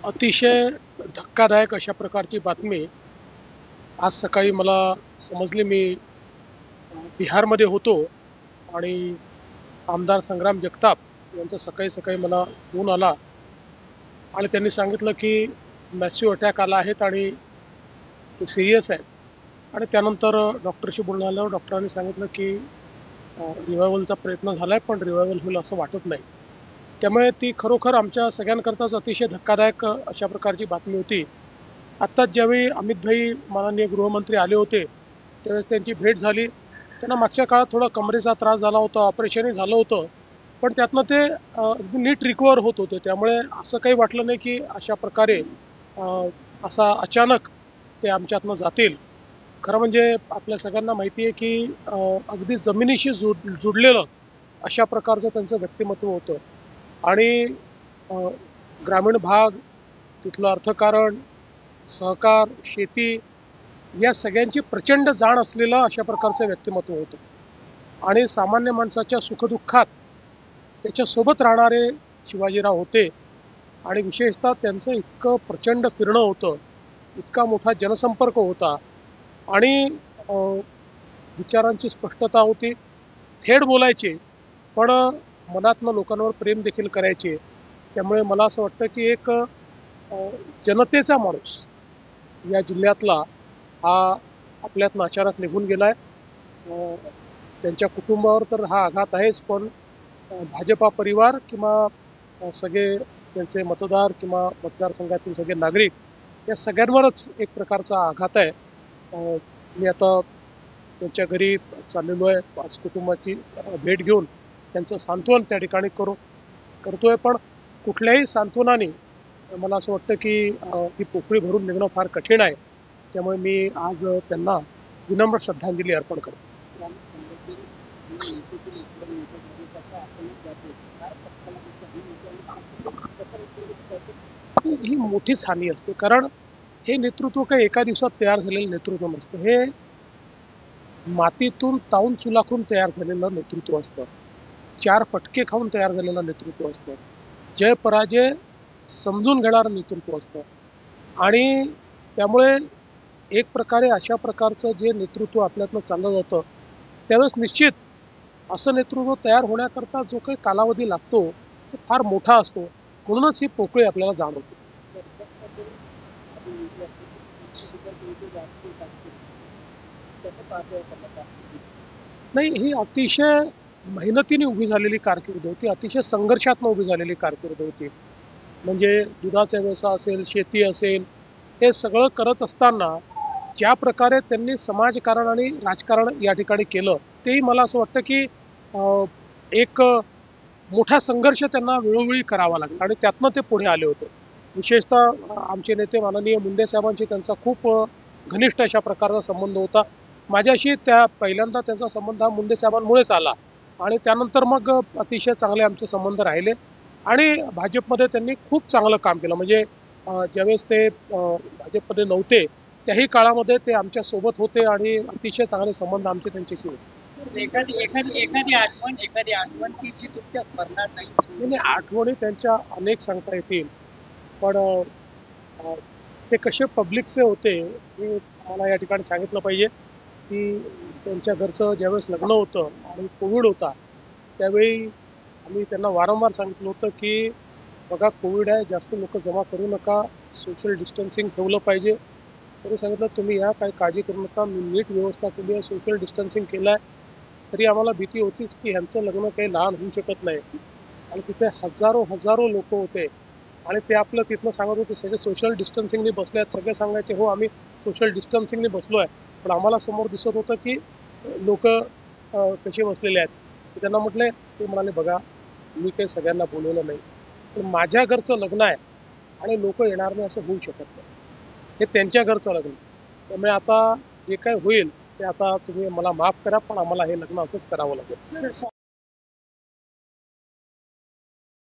अतिशय धक्कादायक अशा प्रकारची बातमी आज सकाळी मला समजली. मी बिहारमध्ये होतो आणि आमदार संग्राम जगताप यांचा सकाळी सकाळी मला फोन आला आणि त्यांनी सांगितलं की मॅसिव्ह अटॅक आला आहे आणि तो सिरियस आहे. आणि त्यानंतर डॉक्टरशी बोलणं आल्यावर डॉक्टरांनी सांगितलं की रिवायवलचा प्रयत्न झाला आहे, पण रिवायवल होईल असं वाटत नाही. त्यामुळे ती खरोखर आमच्या सगळ्यांकरताच अतिशय धक्कादायक अशा प्रकारची बातमी होती. आत्ताच ज्यावेळी अमितभाई माननीय गृहमंत्री आले होते त्यावेळेस त्यांची भेट झाली. त्यांना मागच्या काळात थोडा कमरेचा त्रास झाला होता, ऑपरेशनही झालं होतं, पण त्यातनं ते अगदी नीट रिकवर होत होते. त्यामुळे असं काही वाटलं नाही की अशा प्रकारे असा अचानक ते आमच्यातनं जातील. खरं म्हणजे आपल्या सगळ्यांना माहिती आहे की अगदी जमिनीशी जुडलेलं अशा प्रकारचं त्यांचं व्यक्तिमत्व होतं. आणि ग्रामीण भाग, तिथलं अर्थकारण, सहकार, शेती या सगळ्यांची प्रचंड जाण असलेलं अशा प्रकारचं व्यक्तिमत्व होतं. आणि सामान्य माणसाच्या सुखदुःखात त्याच्यासोबत राहणारे शिवाजीराव होते. आणि विशेषतः त्यांचं इतकं प्रचंड फिरणं होतं, इतका मोठा जनसंपर्क होता आणि विचारांची स्पष्टता होती. थेट बोलायचे, पण मनातनं लोकांवर प्रेम देखील करायचे. त्यामुळे मला असं वाटतं की एक जनतेचा माणूस या जिल्ह्यातला हा आपल्यातनं अचानक निघून गेलाय. त्यांच्या कुटुंबावर तर हा आघात आहेच, पण भाजपा परिवार किंवा सगळे त्यांचे मतदार किंवा मतदारसंघातील सगळे नागरिक या सगळ्यांवरच एक प्रकारचा आघात आहे. मी आता त्यांच्या घरी चाललेलो आहे. आज कुटुंबाची भेट घेऊन त्यांचं सांत्वन त्या ठिकाणी करतोय. पण कुठल्याही सांत्वनाने मला असं वाटतं की ही पोकळी भरून निघणं फार कठीण आहे. त्यामुळे मी आज त्यांना विनम्र श्रद्धांजली अर्पण करतो. ही मोठीच हानी असते, कारण हे नेतृत्व काही एका दिवसात तयार झालेलं नेतृत्व नसतं. हे मातीतून तावून सुलाखून तयार झालेलं नेतृत्व असतं. 4 फटके खाऊन तयार झालेलं नेतृत्व असतं. जय पराजय समजून घेणारं नेतृत्व असतं. आणि त्यामुळे एक प्रकारे अशा प्रकारचं जे नेतृत्व आपल्यातनं चाललं जातं, त्यावेळेस निश्चित असं नेतृत्व तयार होण्याकरता जो काही कालावधी लागतो तो फार मोठा असतो. म्हणूनच ही पोकळी आपल्याला जाणवते. नाही, ही अतिशय मेहनतीने उभी झालेली कारकीर्द होती. अतिशय संघर्षातनं उभी झालेली कारकीर्द होती. म्हणजे दुधाचा व्यवसाय असेल, शेती असेल, हे सगळं करत असताना ज्या प्रकारे त्यांनी समाजकारण आणि राजकारण या ठिकाणी केलं, तेही मला असं वाटतं की एक मोठा संघर्ष त्यांना वेळोवेळी करावा लागला आणि त्यातनं ते पुढे आले होते. विशेषतः आमचे नेते माननीय मुंडे साहेबांशी त्यांचा खूप घनिष्ठ अशा प्रकारचा संबंध होता. माझ्याशी पहिल्यांदा त्यांचा संबंध हा मुंडे साहेबांमुळेच आला आणि त्यानंतर मग अतिशय चांगले आमचे संबंध राहिले. आणि भाजपमध्ये त्यांनी खूप चांगलं काम केलं. म्हणजे ज्यावेळेस ते भाजपमध्ये नव्हते त्याही काळामध्ये ते आमच्यासोबत होते आणि अतिशय चांगले संबंध आमचे त्यांच्याशी होते. एखादी आठवण की जी तुमच्या स्मरणात नाही. आठवणी त्यांच्या अनेक सांगता येतील, पण ते कसे पब्लिकचे होते हे मला या ठिकाणी सांगितलं पाहिजे. की त्यांच्या घरचं ज्यावेळेस लग्न होतं आणि कोविड होता, त्यावेळी आम्ही त्यांना वारंवार सांगितलं होतं की बघा, कोविड आहे, जास्त लोक जमा करू नका, सोशल डिस्टन्सिंग ठेवलं पाहिजे. तरी सांगितलं तुम्ही या, काही काळजी करू नका, मी नीट व्यवस्था केली आहे, सोशल डिस्टन्सिंग केलं आहे. तरी आम्हाला भीती होतीच की ह्यांचं लग्न काही लहान होऊ शकत नाही. आणि तिथे हजारो लोक होते आणि ते आपलं तिथनं सांगत होते सगळे सोशल डिस्टन्सिंगने बसले आहेत. सगळे सांगायचे हो आम्ही सोशल डिस्टन्सिंगने बसलो आहे, पण आम्हाला समोर दिसत होतं की लोक कसे बसलेले आहेत. त्यांना म्हटले, ते म्हणाले बघा, मी काही सगळ्यांना बोलवलं नाही, पण माझ्या घरचं लग्न आहे आणि लोक येणार नाही असं होऊ शकत नाही. हे त्यांच्या घरचं लग्न. त्यामुळे आता जे काय होईल ते आता तुम्ही मला माफ करा, पण आम्हाला हे लग्न असंच करावं लागेल.